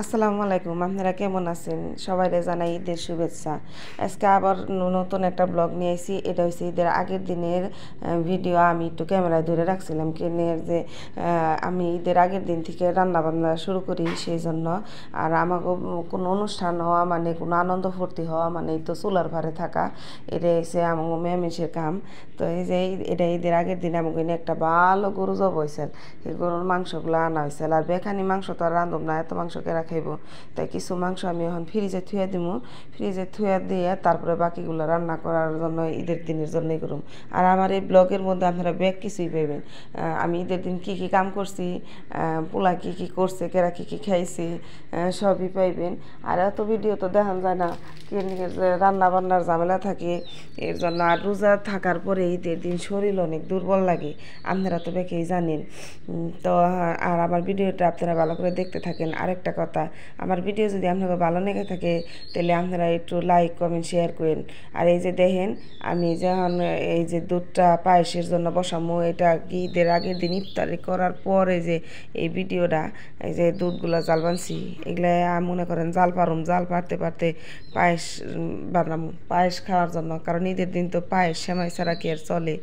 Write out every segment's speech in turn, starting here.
আসসালামু আলাইকুম, আপনারা কেমন আছেন? সবাইরে জানাই ঈদের শুভেচ্ছা। আজকে আবার নতুন একটা ব্লগ নিয়ে এসেছি। এটা হচ্ছে ঈদের আগের দিনের ভিডিও। আমি একটু ক্যামেরায় ধরে রাখছিলাম কেনের যে আমি ঈদের আগের দিন থেকে রান্না বান্না শুরু করি সেই জন্য। আর আমাকে কোনো অনুষ্ঠান হওয়া মানে কোনো আনন্দ ফুর্তি হওয়া মানে এই তো চুলার ভারে থাকা, এটা হচ্ছে আমাকে মেমেসের কাম। তো এই যে এটা ঈদের আগের দিন আমাকে একটা ভালো গরু জব হয়েছে, এই গরুর মাংসগুলো আনা হয়েছে। আর বেখানি মাংস তো আর রাঁধব না, এত মাংস কেরা খাইব। তাই কিছু মাংস আমি এখন ফ্রিজে থুয়ে দিব, ফ্রিজে থুয়ে দিয়ে তারপরে বাকিগুলো রান্না করার জন্য ঈদের দিনের জন্যই করুম। আর আমার এই ব্লগের মধ্যে আপনারা ব্যাগ কিছুই পাইবেন। আমি ঈদের দিন কী কী কাম করছি, পোলা কী কী করছে, কেরা কী কী খাইছি, সবই পাইবেন। আর এত ভিডিও তো দেখান যায় না, রান্না বান্নার ঝামেলা থাকে এর জন্য। আর রোজা থাকার পরে ঈদের দিন শরীর অনেক দুর্বল লাগে, আপনারা তো বেঁকেই জানেন। তো আর আমার ভিডিওটা আপনারা ভালো করে দেখতে থাকেন। আরেকটা কথা, আমার ভিডিও যদি আপনাকে ভালো লেগে থাকে তাহলে আপনারা একটু লাইক কমেন্ট শেয়ার করেন। আর এই যে দেখেন, আমি যখন এই যে দুধটা পায়েসের জন্য বসামো, এটা ঈদের আগের দিন ইফতারি করার পরে যে এই ভিডিওটা, এই যে দুধগুলো জাল বানছি, এগুলা মনে করেন জাল পারুম, জাল পারতে পারতে পায়েস বানাবো, পায়েস খাওয়ার জন্য। কারণ ঈদের দিন তো পায়েস সেমাই ছাড়া কি আর চলে?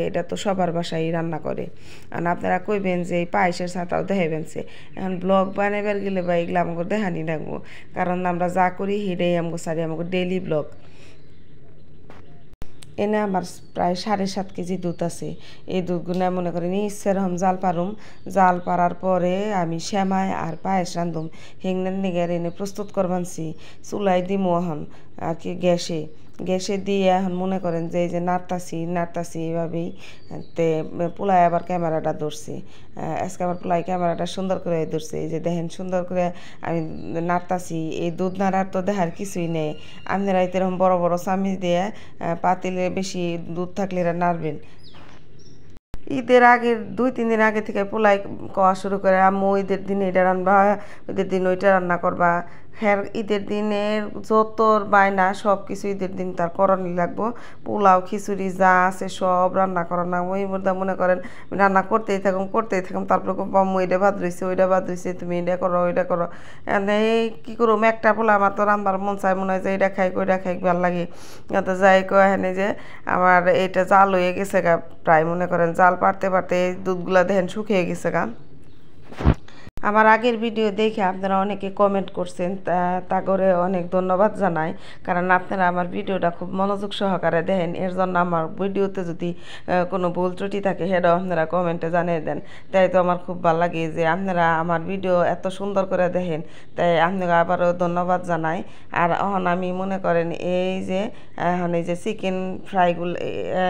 এটা তো সবার বাসায় রান্না করে। আর আপনারা কইবেন যে এই পায়েসের ছাতাও দেখাইবেন সে। এখন ব্লগ বানাবার গেলে বা এগুলো আমাকে দেখানি লাগবো, কারণ আমরা যা করি সেটাই আমাকে সারি, আমাকে ডেইলি ব্লগ। এনে আমার প্রায় 7.5 কেজি দুধ আছে। এই দুধগুলো মনে করেন সেরকম জাল পারুম, জাল পারার পরে আমি সেমাই আর পায়েস রান্ধুম। হেংনের নিগের এনে প্রস্তুত করবানছি, চুলাই দিমু এখন আর কি গ্যাসে। গ্যাসে দিয়ে এখন মনে করেন যে এই যে নাড়তাছি এভাবেই। তে পোলায় আবার ক্যামেরাটা ধরছি, আজকে আবার পোলায় ক্যামেরাটা সুন্দর করে ধরছে। এই যে দেখেন সুন্দর করে আমি নাড়তাছি। এই দুধ নাড়ার তো দেখার কিছুই নেই, আপনারা এরকম বড় বড় চামিচ দিয়ে পাতিলে বেশি দুধ থাকলে এরা নাড়বেন। ঈদের আগের 2-3 দিন আগে থেকে পোলাই খাওয়া শুরু করে, আম্মু ঈদের দিন এটা রান্না, ঈদের দিন ওইটা রান্না করবা। হ্যাঁ, ঈদের দিনের যত বায়না সব কিছু ঈদের দিন তার করণই লাগবো। পোলাও খিচুড়ি যা আছে সব রান্না করানো। ওই মধ্যে মনে করেন রান্না করতেই থাকুম, তারপরে আম্মু এটা বাদ রয়েছে, ওইটা বাদ রয়েছে, তুমি এটা করো ওইটা করো। এই কী করুম, একটা পোলা আমার তো রান্নার মন চায়, মনে হয় যে এটা খাই ওইটা খাই ভাল লাগে। তো যাই কনে যে আমার এটা জাল হয়ে গেছে গা, প্রায় মনে করেন জাল পারতে পারতে দুধগুলা দেখেন শুকিয়ে গেছে গা। আমার আগের ভিডিও দেখে আপনারা অনেকে কমেন্ট করছেন, তা করে অনেক ধন্যবাদ জানাই। কারণ আপনারা আমার ভিডিওটা খুব মনোযোগ সহকারে দেখেন, এর জন্য আমার ভিডিওতে যদি কোনো ভুল ত্রুটি থাকে সেটাও আপনারা কমেন্টে জানিয়ে দেন। তাই তো আমার খুব ভালো লাগে যে আপনারা আমার ভিডিও এত সুন্দর করে দেখেন, তাই আপনাকে আবারও ধন্যবাদ জানাই। আর এখন আমি মনে করেন এই যে এখন এই যে চিকেন ফ্রাইগুলো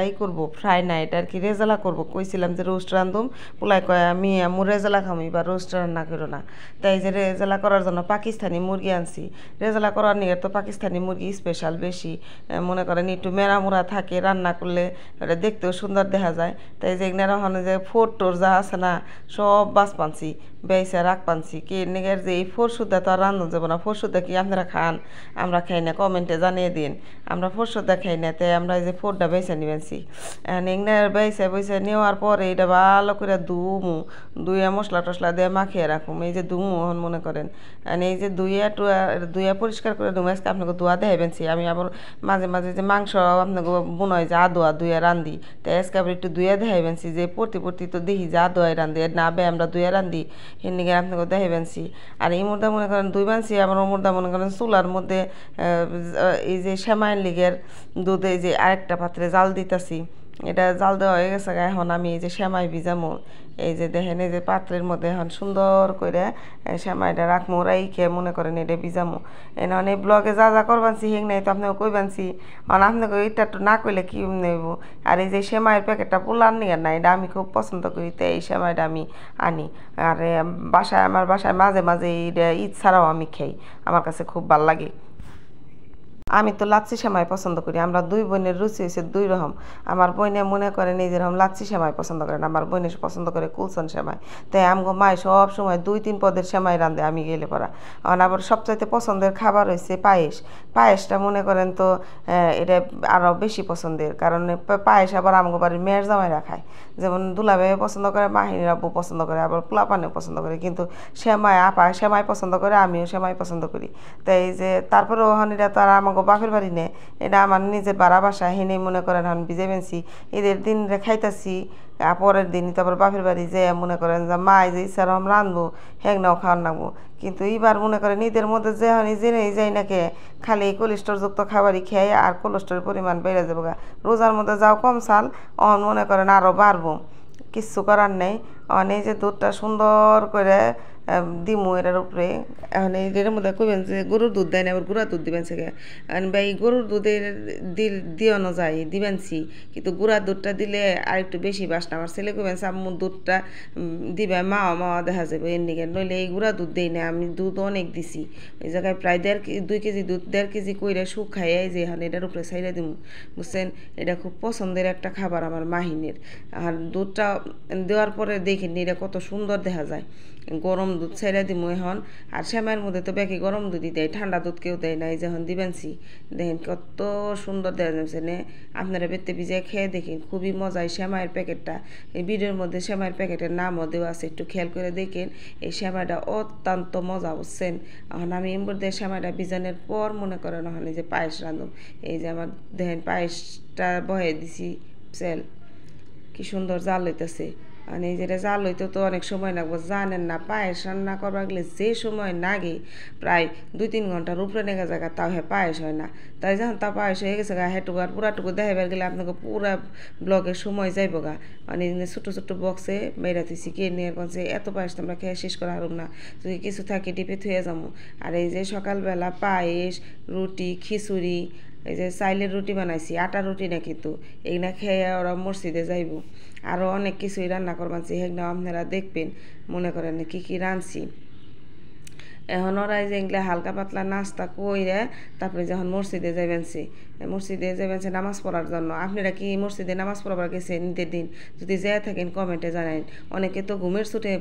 এই করবো, ফ্রাই না এটা আর কি রেজালা করবো। কইছিলাম যে রোস্ট রান্ধুম, পোলাই কয় আমি রেজালা খামি বা রোস্ট রান্না করো না। তাই যে রেজালা করার জন্য পাকিস্তানি মুরগি আনছি। রেজালা করার নিয়ে তো পাকিস্তানি মুরগি স্পেশাল বেশি, মনে করেন একটু মেরামুরা থাকে, রান্না করলে ওটা দেখতেও সুন্দর দেখা যায়। তাই যে এখানে ওখানে যে ফোর টোর যা আছে না, সব বাস পানছি, বেসে রাখ পানছি। কি নিগের যে এই ফরসুদা তো আর রান্ধন যাবো না। ফরসুদা কি আপনারা খান? আমরা খাই না, কমেন্টে জানিয়ে দিন। আমরা ফরসুদা খাই না, তাই আমরা এই যে ফোরটা বেছে নিবেছি। এগনার বেছে নেওয়ার পরে এটা ভালো করে ধুয়ে মশলা টশলা দিয়ে মাখিয়ে রাখুম। এই যে ধুমু এখন মনে করেন, এই যে ধুয়ে পরিষ্কার করে ধুম। আজকে আপনাকে ধোয়া দেখাইবেনছি। আমি আবার মাঝে মাঝে যে মাংস আপনাকে মনে হয় যে আদোয়া ধুয়ে রান্ধি, তাই আজকে আবার একটু ধুয়ে দেখাইবেনছি যে পড়তি তো দেখি যে আদোয়াই রান্ধি, না বে আমরা ধুয়ে রান্ধি, এর নিকে আপনাকে দেখাইবেনছি। আর এই মুদ্রা মনে করেন দুই বানছি। আমার মুদ্রা মনে করেন চুলার মধ্যে এই যে সেমাইয়ের লিগের দুধ এই যে আরেকটা পাত্রে জাল দিতেছি। এটা জাল দেওয়া হয়ে গেছে। এখন আমি এই যে সেমাই ভিজামো, এই যে দেখেন এই যে পাত্রের মধ্যে এখন সুন্দর করে সেমাইটা রাখমো, রাইখে মনে করেন এটা ভিজামো। এখন এই ব্লগে যা যা করবানছি হেং নাই তো আপনাকে কইবানছি। এখন আপনাকে এটা তো না কইলে কি নেব। আর এই যে সেমাইয়ের প্যাকেটটা পোলার নিয়ে না, এটা আমি খুব পছন্দ করি, তাই এই সেমাইটা আমি আনি। আর আমার বাসায় মাঝে মাঝে এটা ঈদ ছাড়াও আমি খাই, আমার কাছে খুব ভাল লাগে। আমি তো লাচ্ছি সেমাই পছন্দ করি। আমরা দুই বোনের রুচি হয়েছে দুই রকম। আমার বোনে মনে করেন এই যেরকম লাচ্ছি সেমাই পছন্দ করেন, আমার বোনে পছন্দ করে কুলসন সেমাই। তাই আমগো মায় সব সময় 2-3 পদের সেমাই রান্ধে আমি গেলে পড়া। আর আবার সবচাইতে পছন্দের খাবার হয়েছে পায়েস। পায়েসটা মনে করেন তো এটা আরও বেশি পছন্দের, কারণ পায়েস আবার আমগো বাড়ির মেয়ের জামাইরা খায়। যেমন দুলাভাই পছন্দ করে, মাহিনীর আব্বু পছন্দ করে, আবার পোলাপানেও পছন্দ করে, কিন্তু সেমাই আপা সেমাই পছন্দ করে, আমিও সেমাই পছন্দ করি। তাই যে তারপরে ওখান এটা তো আর আমাকে বাপের বাড়ি নেই, এটা আমার নিজের বাড়া বাসা, হেনে মনে করেন এখন ভিজে বেনছি ঈদের দিন খাইতাছি, পরের দিন তারপর বাপের বাড়ি যে মনে করেন যে মা যে ইচ্ছা রকম রাঁধবো হ্যাংনাও খাওয়ার নাগবো। কিন্তু এইবার মনে করেন ঈদের মধ্যে যে হানি জেনেই যাই নাকি খালি কোলেস্ট্রলযুক্ত খাবারই খেয়ে আর কোলেস্ট্রলের পরিমাণ বেড়ে যাবো গা। রোজার মধ্যে যাও কম চাল, অন মনে করেন আরও বাড়বো, কিচ্ছু করার নেই। এই যে দুধটা সুন্দর করে দিমু এটার উপরে। এখন এটার মধ্যে কইবেন যে গরুর দুধ দেয় না, আবার গুঁড়া দুধ দিবেন সেকে। ভাই গরুর দুধের দিওয়ানো যায় দিবেনছি, কিন্তু গুঁড়া দুধটা দিলে আর একটু বেশি বাসনা। আমার ছেলে কইবেন আম্মু দুধটা দিবে মাওয়া মাওয়া দেখা যাবে এর নিকে, নইলে এই গুঁড়া দুধ দেই না, আমি দুধ অনেক দিছি। ওই জায়গায় প্রায় 2 কেজি দুধ 1.5 কেজি কইরা শুকাইয়া যে এখন এটার উপরে ছাইড়া দিমু, বুঝছেন। এটা খুব পছন্দের একটা খাবার আমার মাহিনের। আর দুধটা দেওয়ার পরে দেখিনি এটা কত সুন্দর দেখা যায়। গরম দুধ ছেড়ে দিমু এখন। আর সেমাইয়ের মধ্যে তো বেশি গরম দুধই দেয়, ঠান্ডা দুধ কেউ দেয় না। এই যখন দিবেনছি দেখেন কত সুন্দর দেখা যাচ্ছে নে, আপনারা বেতে ভিজে খেয়ে দেখেন, খুবই মজা। এই সেমাইয়ের প্যাকেটটা এই ভিডিওর মধ্যে সেমাইয়ের প্যাকেটের নামও দেওয়া আছে, একটু খেয়াল করে দেখেন। এই সেমাইটা অত্যন্ত মজা, বুঝছেন। এখন আমি এর মধ্যে সেমাইটা ভিজানোর পর মনে করেন ওখানে যে পায়েস রাঁধুম। এই যে আমার দেখেন পায়েসটা বহে দিছি সেল, কি সুন্দর জাল হইতেছে। মানে এই যেটা জাল হইতে তো অনেক সময় লাগবো, জানেন না পায়েস রান্না করবার গেলে যে সময় লাগে প্রায় 2-3 ঘন্টার উপরে নেগা জায়গা, তাও হ্যাঁ পায়েস হয় না। তাই যখন তা পায়েস হয়ে গেছে গা, হেঁটুকু আর পুরাটুকু দেখাবার গেলে আপনাকে পুরা ব্লগের সময় যাইব গা। মানে ছোটো ছোটো বক্সে মেয়েরা তুই শিখিয়ে নিয়ে বলছে এত পায়েস তোমরা খেয়ে শেষ করা হারুম না, যদি কিছু থাকে টিপে থুয়ে যাবো। আর এই যে সকালবেলা পায়েস, রুটি, খিচুড়ি, এই যে চাইলের রুটি বানাইছি, আটার রুটি না, কিন্তু এগুলা খেয়ে ওরা মসজিদে যাইব। আরও অনেক কিছুই রান্না করবানছি, সেগুলো আপনারা দেখবেন মনে করেন কী কী রাঁধছি। এখন ওরা যে এগুলা হালকা পাতলা নাস্তা কইরে তারপরে যখন মসজিদে যাবেনছি, মসজিদে যাবেনছে নামাজ পড়ার জন্য। আপনারা কি মসজিদে নামাজ পড়াবার গেছেন ঈদের দিন? যদি যেয়ে থাকেন কমেন্টে জানাইন। অনেকে তো ঘুমের ছুটে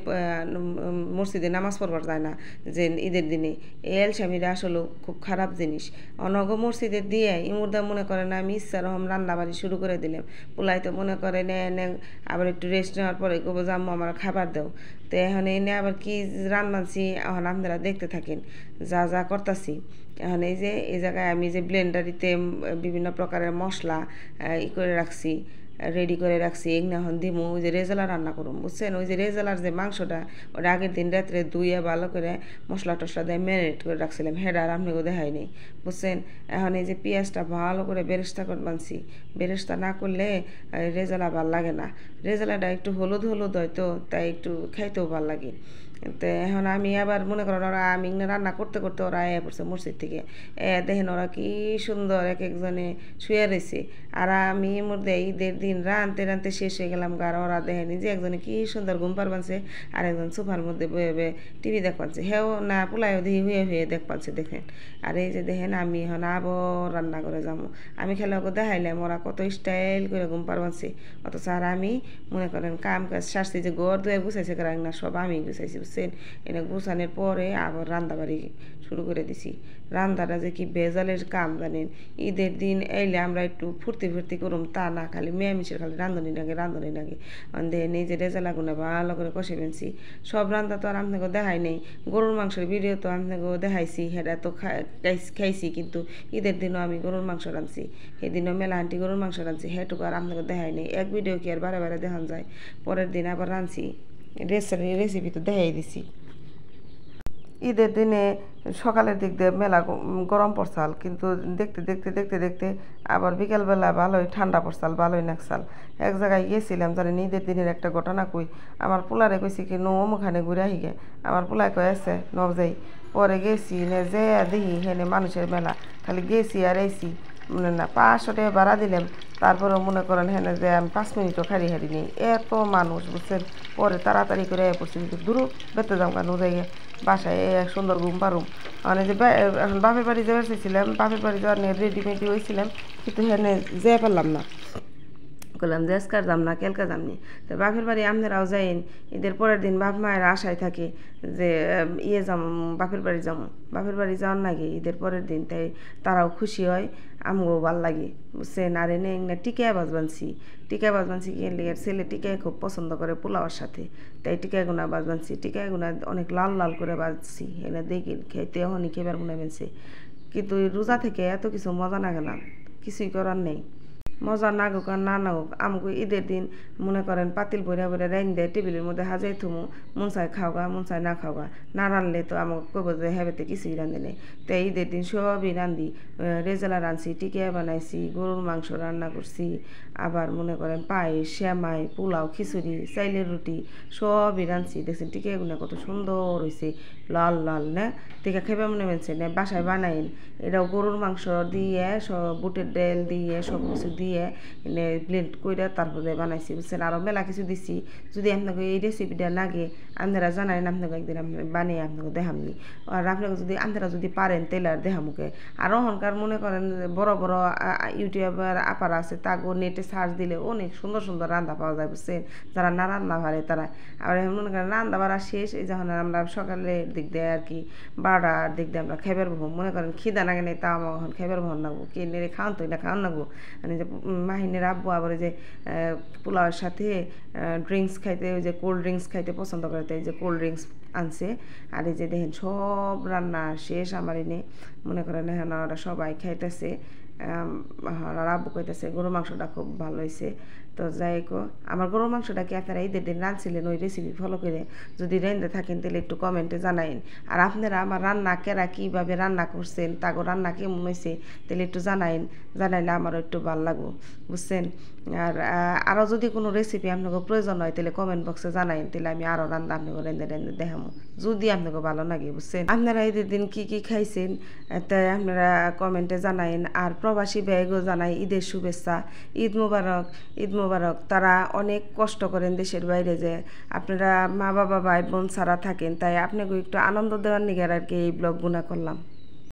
মসজিদে নামাজ পড়বার যায় না যে ঈদের দিনে। এই এলসামিরা আসলে খুব খারাপ জিনিস। অনগ মসজিদে দিয়ে ইমুরদা মনে করেন আমি ইচ্ছা রকম রান্নাবাড়ি শুরু করে দিলাম। পোলাই তো মনে করে এনে আবার একটু রেস্ট নেওয়ার পরে কবো যে আম্মু আমার খাবার দাও। তো এখন এনে আবার কি রান্নাছি এখন আপনারা দেখতে থাকেন যা যা করতেছি। এখন এই যে এই জায়গায় আমি যে ব্লেন্ডারিতে বিভিন্ন প্রকারের মশলা করে রাখছি, রেডি করে রাখছি, এগুলো এখন দিমু। ওই যে রেজালা রান্না করুন, বুঝছেন। ওই যে রেজালার যে মাংসটা ওটা আগের দিন রাত্রে ধুইয়া ভালো করে মশলা টশলা দিয়ে ম্যারিনেট করে রাখছিলাম, হেডা আর আপনাকেও দেখায়নি, বুঝছেন। এখন এই যে পেঁয়াজটা ভালো করে বেরেস্তা করে বানছি। বেরেস্তা না করলে রেজালা ভাল লাগে না। রেজালাটা একটু হলুদ হলুদ হয়তো, তাই একটু খাইতেও ভাল লাগে। তো এখন আমি আবার মনে করেন ওরা আমি রান্না করতে করতে ওরা পড়ছে মসজিদ থেকে, দেখেন ওরা কি সুন্দর এক একজনে শুয়ে রয়েছে। আর আমি মধ্যে ঈদের দিন রানতে রানতে শেষ হয়ে গেলাম। আর ওরা দেখেনি যে একজনে কি সুন্দর ঘুম পারবানছে, আর একজন সোফার মধ্যে বয়ে বয়ে টিভি দেখ পাচ্ছে, হেও না পোলাইও দিয়ে হুয়ে হুয়ে দেখ পাচ্ছে, দেখেন। আর এই যে দেখেন আমি এখন আবার রান্না করে যাবো। আমি খেলে ওকে দেখাইলাম ওরা কত স্টাইল করে ঘুম পারবানছে, অথচ আর আমি মনে করেন কাম কাজ সারছি, যে ঘর দুয়ার গুছাইছে না, সব আমি গুছাইছি, বুঝছেন। এটা গুছানোর পরে আবার রান্দাবাড়ি শুরু করে দিছি। রান্দাটা যে কি বেজালের কাম জানেন। ঈদের দিন এলে আমরা একটু ফুর্তি ফুর্তি করুম তা না, খালি মেয়ামিশের খালি রাঁধুনি লাগে রাঁধুনি লাগে। দেখেন এই যে রেজালাগুলো ভালো করে কষে ফেলছি। সব রান্না তো আর আপনাকে দেখাই নেই, গরুর মাংসের ভিডিও তো আপনাকেও দেখাইছি, সেটা তো খাইছি, কিন্তু ঈদের দিনও আমি গরুর মাংস রাঁধছি, সেদিনও মেলা আন্টি গরুর মাংস রাঁধছি, সেটুকু আর আপনাকে দেখাই নেই। এক ভিডিও কি আর বারে বারে দেখান যায়। পরের দিন আবার রাঁধছি, রেসিপি তো দেখাই দিছি। ঈদের দিনে সকালের দিক দিয়ে মেলা গরম পড়ছাল, কিন্তু দেখতে দেখতে দেখতে দেখতে আবার বিকেলবেলা ভালোই ঠান্ডা পড়ছাল, ভালোই নাকছাল। এক জায়গায় গিয়েছিলাম জানেন ঈদের দিনের একটা ঘটনা কই। আমার পোলারে কইছি কি নো মুখানে ঘুরে আহিগে, আমার পোলায় কয়ে আছে ন যাই। পরে গেছি নে যে দেখি হেনে মানুষের মেলা, খালি গেছি আর এসি মানে না 500 টাকা ভাড়া দিলাম। তারপরেও মনে করেন হেনে যে আমি 5 মিনিটও খারি হারি নেই, এত মানুষ, বুঝছেন। পরে তাড়াতাড়ি করে পড়ছি, কিন্তু দূর বেতে যাম কেন যাইগে বাসায় এক সুন্দর ঘুম পারুম। মানে যে এখন বাপের বাড়ি যাওয়ার চেয়েছিলাম, বাপের বাড়ি যাওয়ার নিয়ে রেডিমেডি হয়েছিলাম, কিন্তু হেনে যেয়ে পারলাম না। বললাম যে আজকার যাম না কালকে যামনি। তো বাপের বাড়ি আপনারাও যাইন, ঈদের পরের দিন বাপ মায়ের আশায় থাকে যে যাম বাপের বাড়ি যাবো, বাপের বাড়ি যাওয়ার নাকি ঈদের পরের দিন, তাই তারাও খুশি হয়, আমগো ভাল লাগে বুঝছেন। আর এনে টিকা বাজ বানছি, টিকা বাজ বানছি কি লেগে ছেলে টিকায় খুব পছন্দ করে পোলাওয়ার সাথে, তাই টিকা গুনা বাজ বানছি, টিকা গুনা অনেক লাল লাল করে বাজছি, এনে দেখি খেতে হনি খেবার মনে বেছে। কিন্তু রোজা থেকে এত কিছু মজা না গেলাম, কিছুই করার নেই। মজা নাগুক আর না নাগুক আমাকে ঈদের দিন মনে করেন পাতিল বইরা বইরা রাইন দেয় টেবিলের মধ্যে হাজাই থুমু, মন চায় খাওগা মন চায় না খাওগা, না রানলে তো আমাকে কব যে হেবেতে কিছুই রান্ধে নেই। তাই ঈদের দিন সবই রান্ধি, রেজালা রাঁধছি, টিকিয়া বানাইছি, গরুর মাংস রান্না করছি, আবার মনে করেন পায়েস, শ্যামাই, পোলাও, খিচুড়ি, চাইলের রুটি সবই রাঁধছি। দেখছেন টিকিয়াগুলো কত সুন্দর হয়েছে, লাল লাল না, টিকা খেবে মনে হয়েছে না, বাসায় বানাইন। এটাও গরুর মাংস দিয়ে সব বুটের ডাল দিয়ে সব কিছু দিয়ে এনে ব্লেন্ড করে তারপরে বানাইছি বুঝছেন। আরও মেলা কিছু দিছি, যদি আপনাকে এই রেসিপিটা লাগে আপনারা জানাইন, আপনাকে একদিন বানিয়ে আপনাকে দেখামনি। আর আপনাকে যদি আপনারা যদি পারেন তাহলে আর দেখামুকে। আর অহংকার মনে করেন বড় বড় ইউটিউবার আপার আছে, তাগো নেটে সার্চ দিলে অনেক সুন্দর সুন্দর রান্না পাওয়া যায় বুঝছেন, যারা না রান্না পারে তারা। আবার মনে করেন রান্না বাড়া শেষ, এই যখন আমরা সকালের দিক দিয়ে আর কি 12টার দিক দিয়ে আমরা খাইবার বহম, মনে করেন খিদা নাগে নেই, তাও আমার এখন খাইবার বহন লাগবো, কে নেড়ে খাওয়ান তো এটা খাওয়ান লাগবো। মানে যে মাহিনের আব্বু আবার যে পোলাওয়ের সাথে ড্রিঙ্কস খাইতে, ওই যে কোল্ড ড্রিঙ্কস খাইতে পছন্দ করে, তাই যে কোল্ড ড্রিঙ্কস আনছে। আর এই যে দেখেন সব রান্না শেষ আমার এনে, মনে করেন এখন ওরা সবাই খাইতেছে। আর আব্বু কইতেছে গরুর মাংসটা খুব ভালো হয়েছে। তো যাই হোক, আমার গরুর মাংসটা কি আপনারা ঈদের দিন রাঁধছিলেন ওই রেসিপি ফলো করে? যদি রেঁধে থাকেন তাহলে একটু কমেন্টে জানাইন। আর আপনারা আমার রান্না কেরা কীভাবে রান্না করছেন, তাগো রান্না কেমন হয়েছে তাহলে একটু জানাইন, জানাইলে আমারও একটু ভালো লাগবো বুঝছেন। আর আরও যদি কোনো রেসিপি আপনাকে প্রয়োজন হয় তাহলে কমেন্ট বক্সে জানাইন, তাহলে আমি আরও রান্না আপনাকে রেঁধে রেঁধে দেখাবো যদি আপনাকে ভালো লাগে বুঝছেন। আপনারা ঈদের দিন কী কী খাইছেন তাই আপনারা কমেন্টে জানাইন। আর প্রবাসী ভাইগো জানাই ঈদের শুভেচ্ছা, ঈদ মোবারক, ঈদ মোবারক। তারা অনেক কষ্ট করেন দেশের বাইরে, যে আপনারা মা বাবা ভাই বোন ছাড়া থাকেন, তাই আপনাকে একটু আনন্দ দেওয়ার নিগার আর কি এই ব্লগ গুনা করলাম।